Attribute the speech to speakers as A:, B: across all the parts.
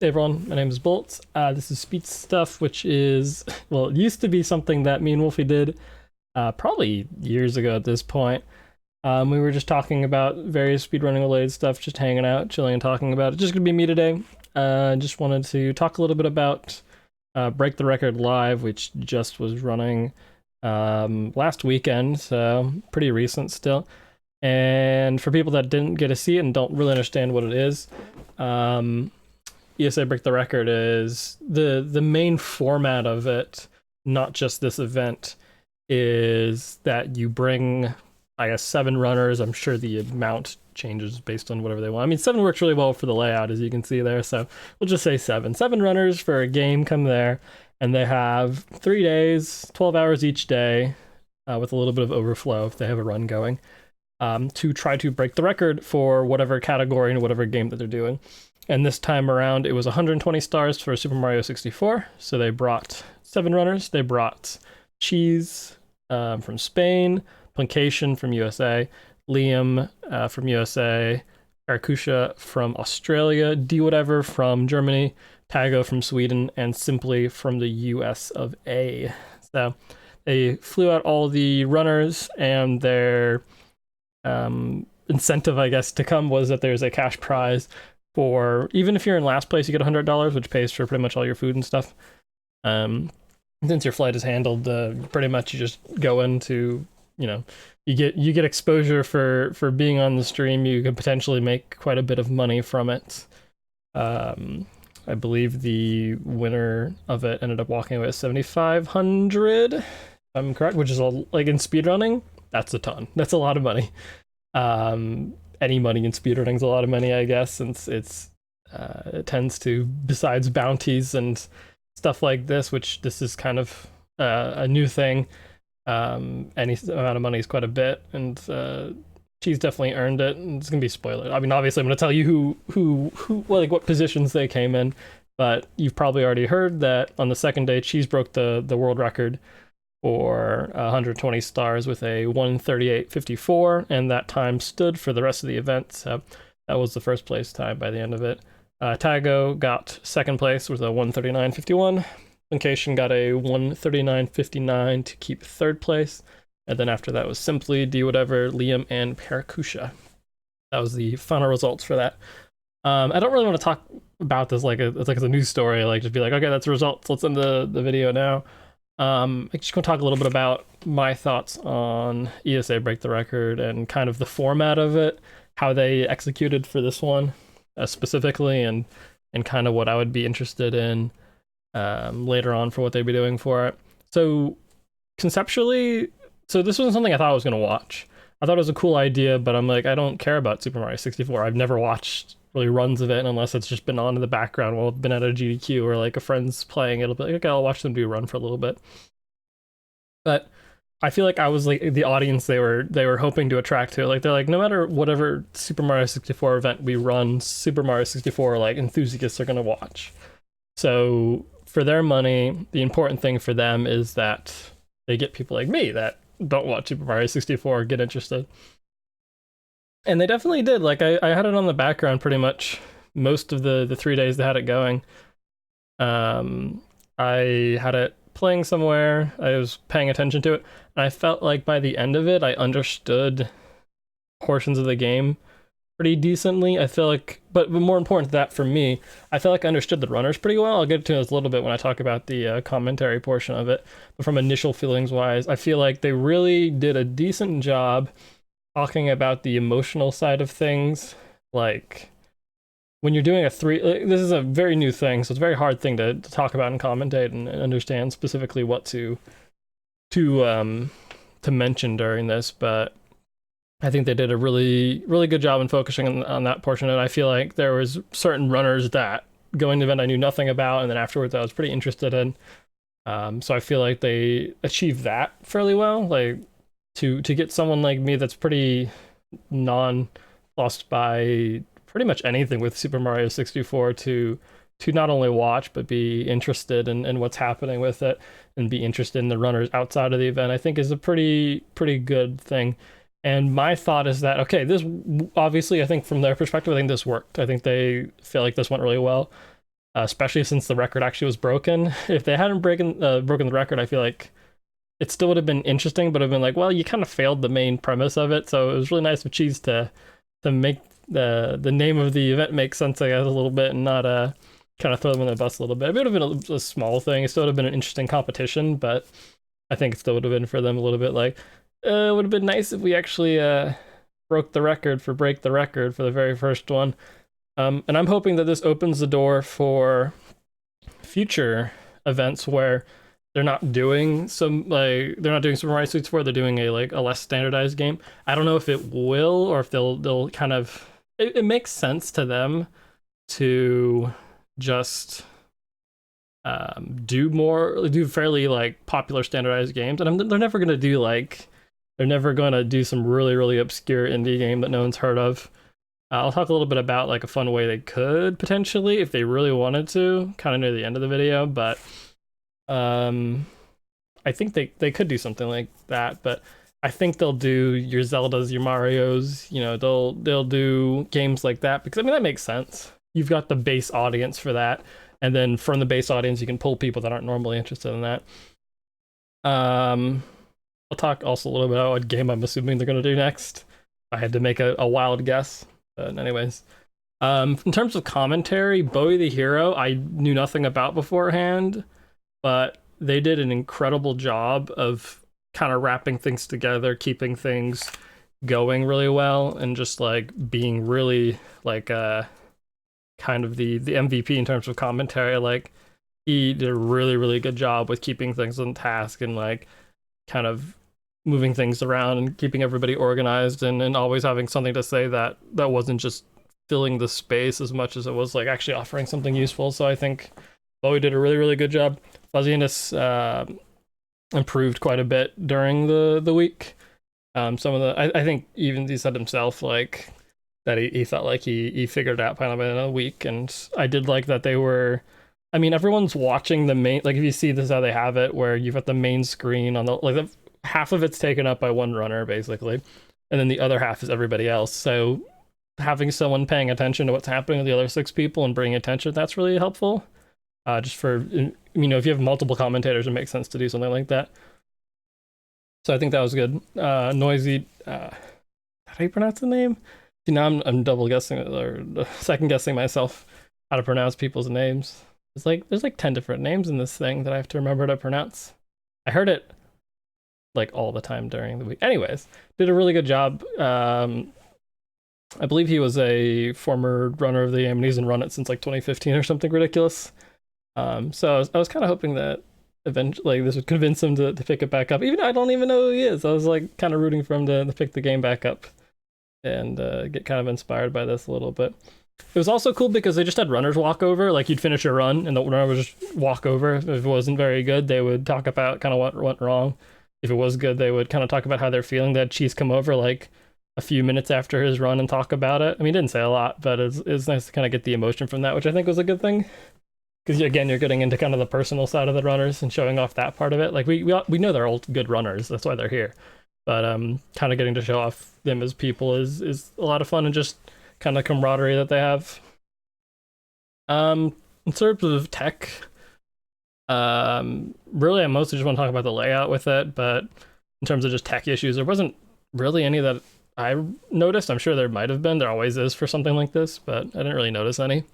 A: Hey everyone, my name is Bolt. This is Speed Stuff, which is, well, it used to be something that me and Wolfie did probably years ago at this point. We were just talking about various speedrunning related stuff, just hanging out, chilling, and talking about it. Just gonna be me today. Just wanted to talk a little bit about Break the Record Live, which just was running last weekend, so pretty recent still. And for people that didn't get to see it and don't really understand what it is, ESA Break the Record is the main format of it, not just this event, is that you bring, I guess, 7 runners. I'm sure the amount changes based on whatever they want. I mean, 7 works really well for the layout, as you can see there, so we'll just say 7. 7 runners for a game come there, and they have 3 days, 12 hours each day, with a little bit of overflow if they have a run going, to try to break the record for whatever category and whatever game that they're doing. And this time around, it was 120 stars for Super Mario 64. So they brought 7 runners. They brought Cheese from Spain, Puncation from USA, Liam from USA, Arakusha from Australia, D Whatever from Germany, Tago from Sweden, and Simply from the US of A. So they flew out all the runners, and their incentive, I guess, to come was that there's a cash prize for, even if you're in last place, you get $100, which pays for pretty much all your food and stuff. Since your flight is handled, pretty much you just go into, you get exposure for being on the stream. You could potentially make quite a bit of money from it. I believe the winner of it ended up walking away with 7,500, if I'm correct, which is like in speedrunning, that's a ton. That's a lot of money. Any money in speedrunning is a lot of money, I guess, since it tends to, besides bounties and stuff like this, which this is kind of a new thing, any amount of money is quite a bit, and she's definitely earned it, and it's gonna be spoiler. I mean, obviously I'm gonna tell you what positions they came in, but you've probably already heard that on the second day, Cheese broke the world record for 120 stars with a 1:38:54, and that time stood for the rest of the event. So that was the first place time by the end of it. Tago got second place with a 1:39:51. Linkation got a 1:39:59 to keep third place. And then after that was Simply, D Whatever, Liam, and Parakusha. That was the final results for that. I don't really want to talk about this like it's a news story, like just be like, okay, that's the results, let's end the video now. I'm just going to talk a little bit about my thoughts on ESA Break the Record and kind of the format of it, how they executed for this one specifically, and kind of what I would be interested in later on for what they'd be doing for it. So conceptually, so this wasn't something I thought I was going to watch. I thought it was a cool idea, but I'm like, I don't care about Super Mario 64. I've never watched really runs of it unless it's just been on in the background while I've been at a GDQ or like a friend's playing. It'll be like, okay, I'll watch them do a run for a little bit. But I feel like I was like the audience they were hoping to attract to. Like, they're like, no matter whatever Super Mario 64 event we run, Super Mario 64 like enthusiasts are gonna watch. So for their money, the important thing for them is that they get people like me that don't watch Super Mario 64 get interested. And they definitely did. Like, I had it on the background pretty much most of the 3 days they had it going. I had it playing somewhere. I was paying attention to it. And I felt like by the end of it, I understood portions of the game pretty decently. I feel like, but more important than that for me, I feel like I understood the runners pretty well. I'll get to this a little bit when I talk about the commentary portion of it. But from initial feelings wise, I feel like they really did a decent job talking about the emotional side of things. Like, when you're doing this is a very new thing, so it's a very hard thing to talk about and commentate and understand specifically what to mention during this, but I think they did a really, really good job in focusing on that portion. And I feel like there was certain runners that going to the event I knew nothing about, and then afterwards I was pretty interested in. So I feel like they achieved that fairly well. Like, to get someone like me that's pretty non-lost by pretty much anything with Super Mario 64 to not only watch but be interested in what's happening with it and be interested in the runners outside of the event, I think is a pretty good thing. And my thought is that, okay, this obviously, I think from their perspective, I think this worked. I think they feel like this went really well. especially since the record actually was broken. If they hadn't broken the record, I feel like it still would have been interesting, but I've been like, well, you kind of failed the main premise of it. So it was really nice of Cheese to make the name of the event make sense, I guess, a little bit, and not kind of throw them in the bus a little bit. It would have been a small thing. It still would have been an interesting competition, but I think it still would have been for them a little bit like, it would have been nice if we actually broke the record for Break the Record for the very first one. And I'm hoping that this opens the door for future events where they're not doing Super Mario Suits 4, they're doing a less standardized game. I don't know if it will, or if they'll kind of it makes sense to them to just do fairly like popular standardized games, and they're never gonna do some really really obscure indie game that no one's heard of. I'll talk a little bit about like a fun way they could potentially, if they really wanted to, kind of near the end of the video, but I think they could do something like that. But I think they'll do your Zeldas, your Marios, they'll do games like that, because I mean that makes sense. You've got the base audience for that, and then from the base audience you can pull people that aren't normally interested in that. I'll talk also a little bit about what game I'm assuming they're going to do next. I had to make a wild guess. But anyways, in terms of commentary, Bowie the Hero, I knew nothing about beforehand, but they did an incredible job of kind of wrapping things together, keeping things going really well, and just like being really like kind of the MVP in terms of commentary. Like, he did a really really good job with keeping things on task and like kind of moving things around and keeping everybody organized, and always having something to say that wasn't just filling the space as much as it was like actually offering something useful. So I think Bowie did a really really good job. Fuzziness improved quite a bit during the week. Some of the I think even he said himself like that he felt like he figured it out kind of in a week, and I did like that they were. I mean, everyone's watching the main, like if you see this how they have it, where you've got the main screen on the half of it's taken up by one runner basically, and then the other half is everybody else. So having someone paying attention to what's happening to the other 6 people and bringing attention, that's really helpful. Just for, if you have multiple commentators, it makes sense to do something like that. So I think that was good. Noisy, how do you pronounce the name? See, now I'm double guessing or second guessing myself how to pronounce people's names. There's like 10 different names in this thing that I have to remember to pronounce. I heard it like all the time during the week. Anyways, did a really good job. I believe he was a former runner of the game, and he's run it since like 2015 or something ridiculous. So I was kind of hoping that eventually this would convince him to pick it back up. Even I don't even know who he is. I was like kind of rooting for him to pick the game back up and get kind of inspired by this a little bit. It was also cool because they just had runners walk over. Like, you'd finish a run and the runner would just walk over. If it wasn't very good, they would talk about kind of what went wrong. If it was good, they would kind of talk about how they're feeling. They had Cheese come over like a few minutes after his run and talk about it. I mean, he didn't say a lot, but it's nice to kind of get the emotion from that, which I think was a good thing. Because again, you're getting into kind of the personal side of the runners and showing off that part of it. Like, we know they're all good runners, that's why they're here. But kind of getting to show off them as people is a lot of fun, and just kind of camaraderie that they have. In terms of tech, really I mostly just want to talk about the layout with it, but in terms of just tech issues, there wasn't really any that I noticed. I'm sure there might have been, there always is for something like this, but I didn't really notice any.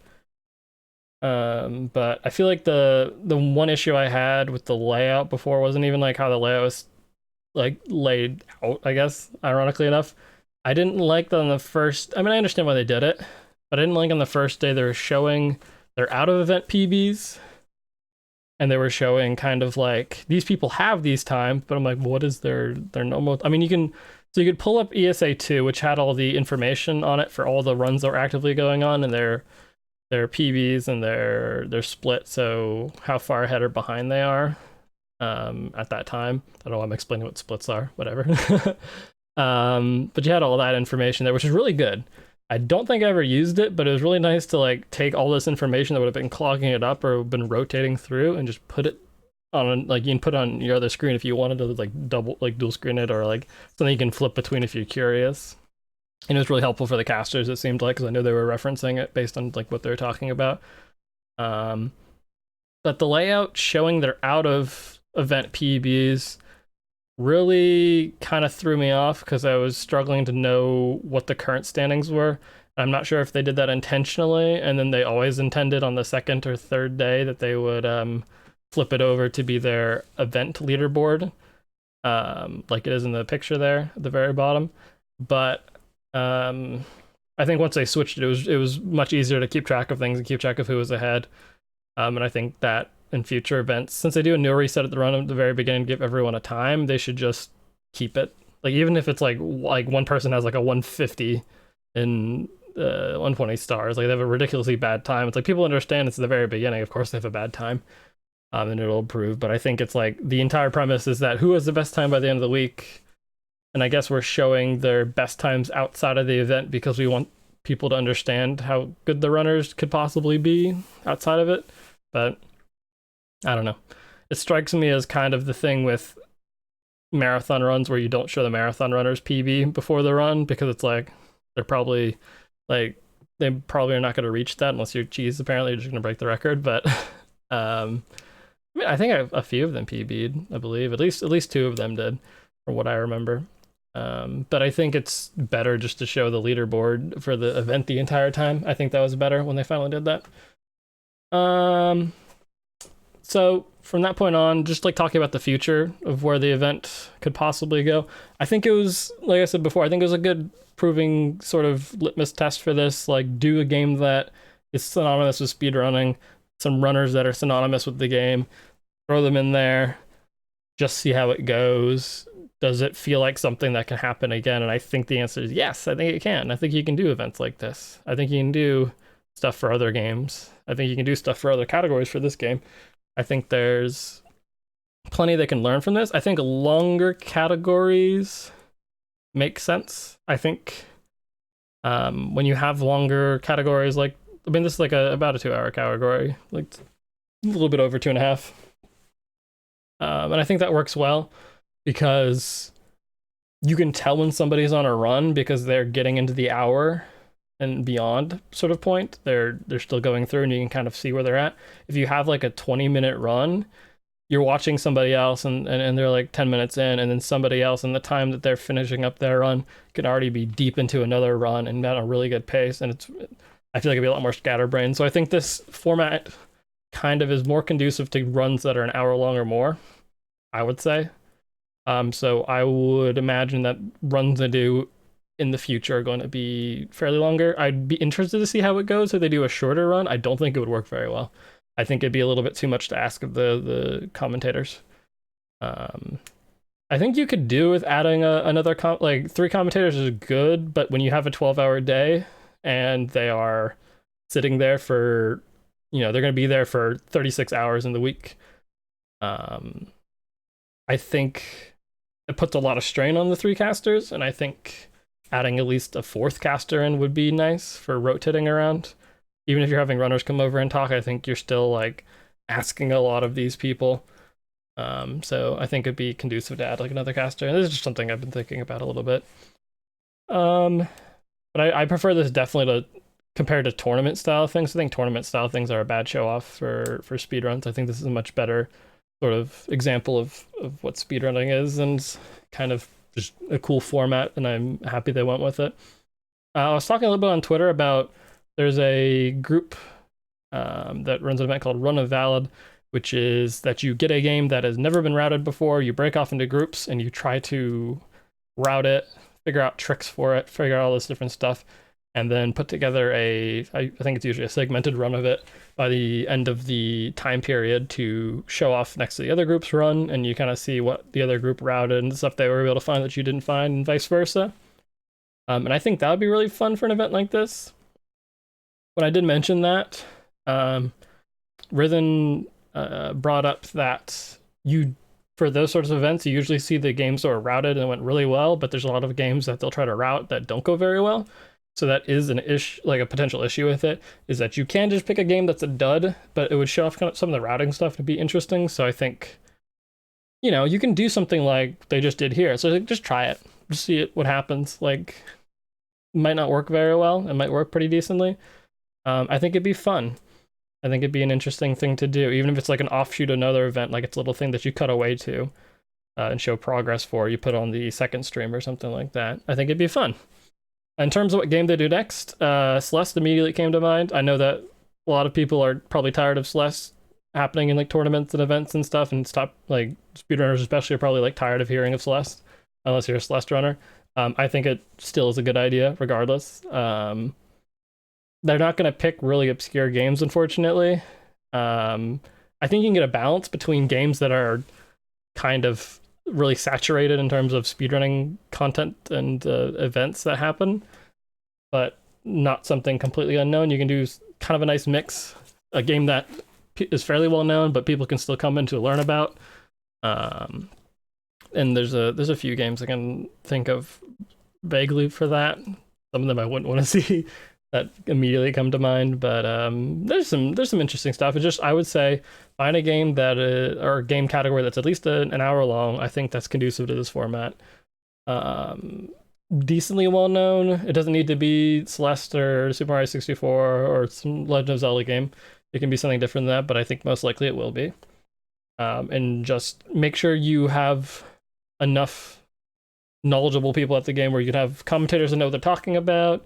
A: But I feel like the one issue I had with the layout before wasn't even like how the layout was like laid out, I guess, ironically enough. I didn't like that on the first, I mean, I understand why they did it, but I didn't like on the first day they were showing their out of event PBs, and they were showing kind of like, these people have these times, but I'm like, what is their normal? I mean, you could pull up ESA 2, which had all the information on it for all the runs that were actively going on, and their PBs and their split, so how far ahead or behind they are at that time. I don't know why I'm explaining what splits are, whatever. But you had all that information there, which is really good. I don't think I ever used it, but it was really nice to like take all this information that would have been clogging it up or been rotating through and just put it on, like, you can put it on your other screen if you wanted to like dual screen it, or like something you can flip between if you're curious. And it was really helpful for the casters, it seemed like, because I knew they were referencing it based on like what they were talking about. But the layout showing they're out of event PBs really kind of threw me off because I was struggling to know what the current standings were. I'm not sure if they did that intentionally, and then they always intended on the second or third day that they would flip it over to be their event leaderboard, like it is in the picture there at the very bottom. But I think once they switched it, it was much easier to keep track of things and keep track of who was ahead. And I think that in future events, since they do a new reset at the run at the very beginning, give everyone a time, they should just keep it. Like even if it's like one person has like a 150 in 120 stars, like they have a ridiculously bad time. It's like people understand it's the very beginning. Of course they have a bad time, and it'll improve. But I think it's like the entire premise is that who has the best time by the end of the week, and I guess we're showing their best times outside of the event because we want people to understand how good the runners could possibly be outside of it. But I don't know. It strikes me as kind of the thing with marathon runs where you don't show the marathon runners PB before the run because it's like they're probably like they probably are not going to reach that unless you're cheese. Apparently, you're just going to break the record. But I mean, I think a few of them PB'd. I believe at least two of them did, from what I remember. But I think it's better just to show the leaderboard for the event the entire time. I think that was better when they finally did that. So from that point on, just like talking about the future of where the event could possibly go, I think it was, like I said before, I think it was a good proving sort of litmus test for this. Like, do a game that is synonymous with speedrunning, some runners that are synonymous with the game, throw them in there, just see how it goes. Does it feel like something that can happen again? And I think the answer is yes, I think it can. I think you can do events like this. I think you can do stuff for other games. I think you can do stuff for other categories for this game. I think there's plenty they can learn from this. I think longer categories make sense. I think when you have longer categories, like, I mean, this is like about a 2-hour category, like a little bit over 2.5. And I think that works well because you can tell when somebody's on a run because they're getting into the hour and beyond sort of point. They're still going through and you can kind of see where they're at. If you have like a 20-minute run, you're watching somebody else and they're like 10 minutes in, and then somebody else in the time that they're finishing up their run can already be deep into another run and at a really good pace. And I feel like it'd be a lot more scatterbrained. So I think this format kind of is more conducive to runs that are an hour long or more, I would say. So I would imagine that runs I do in the future are going to be fairly longer. I'd be interested to see how it goes if they do a shorter run. I don't think it would work very well. I think it'd be a little bit too much to ask of the commentators. I think you could do with adding another like 3 commentators is good, but when you have a 12-hour day and they are sitting there for, they're going to be there for 36 hours in the week. I think it puts a lot of strain on the 3 casters, and I think adding at least a 4th caster in would be nice for rotating around. Even if you're having runners come over and talk, I think you're still like asking a lot of these people. So I think it'd be conducive to add like another caster. And this is just something I've been thinking about a little bit. But I prefer this definitely to compared to tournament style things. I think tournament style things are a bad show off for speedruns. I think this is a much better sort of example of what speedrunning is, and kind of just a cool format, and I'm happy they went with it. I was talking a little bit on Twitter about there's a group that runs an event called Run of Valid, which is that you get a game that has never been routed before, you break off into groups, and you try to route it, figure out tricks for it, figure out all this different stuff, and then put together I think it's usually a segmented run of it by the end of the time period to show off next to the other group's run, and you kind of see what the other group routed and stuff they were able to find that you didn't find, and vice versa. And I think that would be really fun for an event like this. When I did mention that, Rhythm brought up that for those sorts of events, you usually see the games that were routed and went really well, but there's a lot of games that they'll try to route that don't go very well. So that is an issue, like a potential issue with it, is that you can just pick a game that's a dud, but it would show off kind of some of the routing stuff to be interesting. So I think, you can do something like they just did here. So just try it, just see what happens. Like, it might not work very well. It might work pretty decently. I think it'd be fun. I think it'd be an interesting thing to do, even if it's like an offshoot another event, like it's a little thing that you cut away to and show progress for. You put on the second stream or something like that. I think it'd be fun. In terms of what game they do next, Celeste immediately came to mind. I know that a lot of people are probably tired of Celeste happening in like tournaments and events and stuff, and stop like speedrunners especially are probably like tired of hearing of Celeste, unless you're a Celeste runner. I think it still is a good idea, regardless. They're not going to pick really obscure games, unfortunately. I think you can get a balance between games that are kind of really saturated in terms of speedrunning content and events that happen, but not something completely unknown. You can do kind of a nice mix, a game that is fairly well known, but people can still come in to learn about. And there's a few games I can think of vaguely for that. Some of them I wouldn't want to see that immediately come to mind, but there's some interesting stuff. It's just, I would say, find a game that or a game category that's at least an hour long. I think that's conducive to this format. Decently well known. It doesn't need to be Celeste or Super Mario 64 or some Legend of Zelda game. It can be something different than that, but I think most likely it will be. And just make sure you have enough knowledgeable people at the game where you can have commentators that know what they're talking about,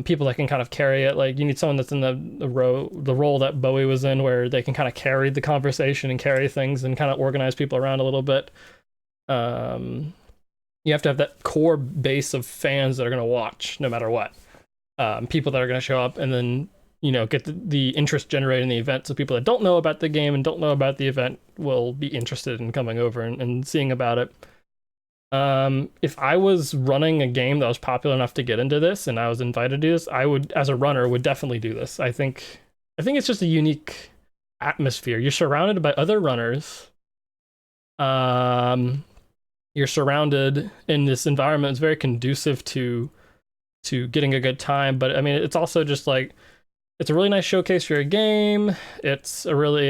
A: people that can kind of carry it. Like, you need someone that's in the role that Bowie was in, where they can kind of carry the conversation and carry things and kind of organize people around a little bit. You have to have that core base of fans that are going to watch no matter what. People that are going to show up and then, you know, get the interest generated in the event. So people that don't know about the game and don't know about the event will be interested in coming over and seeing about it. If I was running a game that was popular enough to get into this and I was invited to do this, I would, as a runner, would definitely do this. I think it's just a unique atmosphere. You're surrounded by other runners. You're surrounded in this environment. It's very conducive to getting a good time. But I mean, it's also just like, it's a really nice showcase for your game. It's a really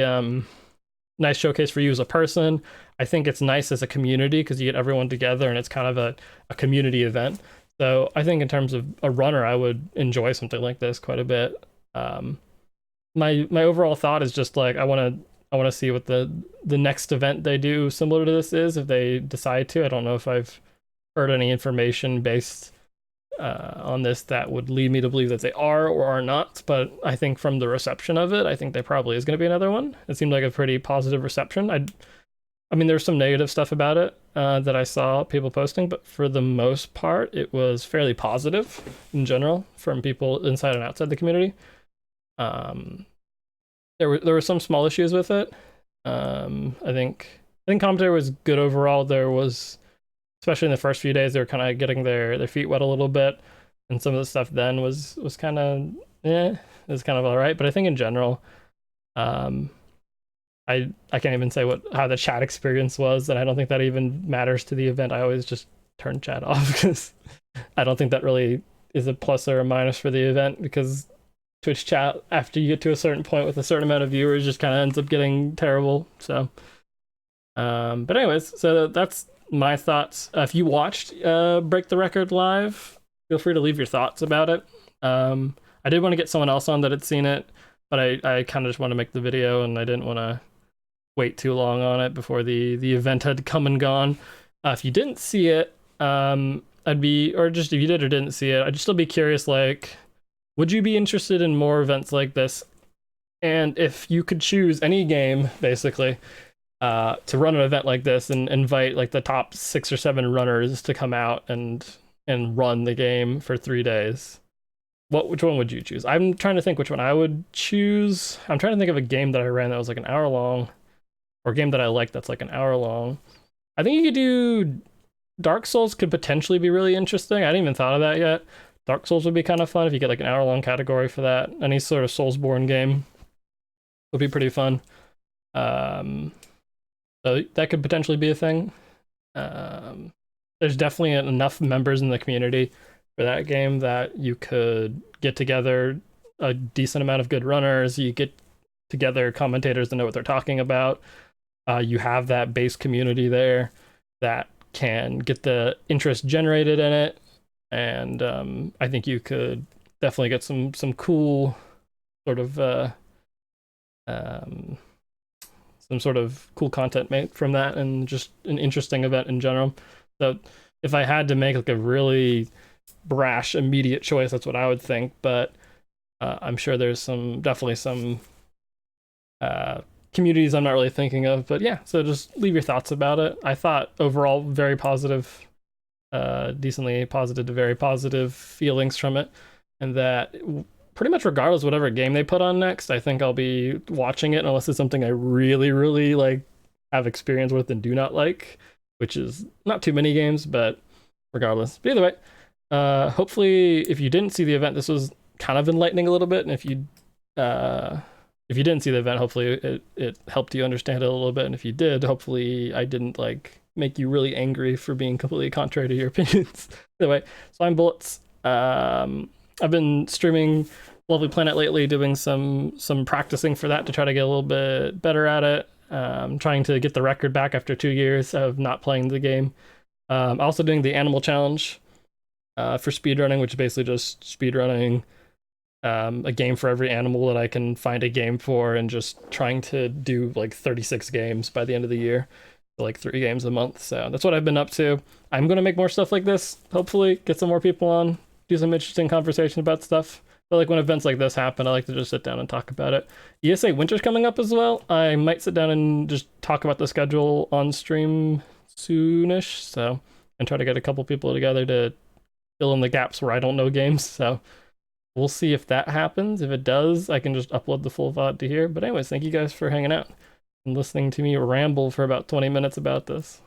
A: nice showcase for you as a person. I think it's nice as a community because you get everyone together and it's kind of a community event. So I think in terms of a runner, I would enjoy something like this quite a bit. My overall thought is just like, I want to see what the next event they do similar to this is, if they decide to. I don't know if I've heard any information based on this that would lead me to believe that they are or are not, but I think from the reception of it, I think there probably is going to be another one. It seemed like a pretty positive reception. I mean, there's some negative stuff about it that I saw people posting, but for the most part, it was fairly positive in general from people inside and outside the community. There were some small issues with it. I think commentary was good overall. There was, especially in the first few days, they were kind of getting their feet wet a little bit, and some of the stuff then was kind of it was kind of all right. But I think in general, I can't even say how the chat experience was, and I don't think that even matters to the event. I always just turn chat off because I don't think that really is a plus or a minus for the event, because Twitch chat, after you get to a certain point with a certain amount of viewers, just kind of ends up getting terrible. So, but anyways, so that's my thoughts. If you watched Break the Record live, feel free to leave your thoughts about it. I did want to get someone else on that had seen it, but I kind of just want to make the video, and I didn't want to wait too long on it before the event had come and gone. If you didn't see it, or just if you did or didn't see it, I'd just still be curious, like, would you be interested in more events like this? And if you could choose any game, basically, to run an event like this and invite like the top 6 or 7 runners to come out and run the game for 3 days, which one would you choose? I'm trying to think which one I would choose. I'm trying to think of a game that I ran that was like an hour long, or a game that I liked that's like an hour long. I think you could do Dark Souls. Could potentially be really interesting. I hadn't even thought of that yet. Dark Souls would be kind of fun if you get like an hour long category for that. Any sort of Soulsborne game would be pretty fun. So that could potentially be a thing. There's definitely enough members in the community for that game that you could get together a decent amount of good runners. You get together commentators that know what they're talking about. You have that base community there that can get the interest generated in it. And I think you could definitely get some cool sort of um, some sort of cool content made from that, and just an interesting event in general. So if I had to make like a really brash immediate choice, that's what I would think. But I'm sure there's definitely some uh, communities I'm not really thinking of. But yeah, so just leave your thoughts about it. I thought overall very positive, decently positive to very positive feelings from it, and that pretty much regardless whatever game they put on next, I think I'll be watching it unless it's something I really, really like have experience with and do not like, which is not too many games, but regardless. But either way, hopefully if you didn't see the event, this was kind of enlightening a little bit, and if you didn't see the event, hopefully it helped you understand it a little bit, and if you did, hopefully I didn't like make you really angry for being completely contrary to your opinions. Either way, so I'm Bullets. I've been streaming Lovely Planet lately, doing some practicing for that to try to get a little bit better at it. Trying to get the record back after 2 years of not playing the game. Also doing the Animal Challenge for speedrunning, which is basically just speedrunning a game for every animal that I can find a game for, and just trying to do like 36 games by the end of the year. So like 3 games a month. So that's what I've been up to. I'm going to make more stuff like this, hopefully, get some more people on, do some interesting conversation about stuff. But like when events like this happen, I like to just sit down and talk about it. ESA Winter's coming up as well. I might sit down and just talk about the schedule on stream soonish. So, and try to get a couple people together to fill in the gaps where I don't know games. So we'll see if that happens. If it does, I can just upload the full VOD to here. But anyways, thank you guys for hanging out and listening to me ramble for about 20 minutes about this.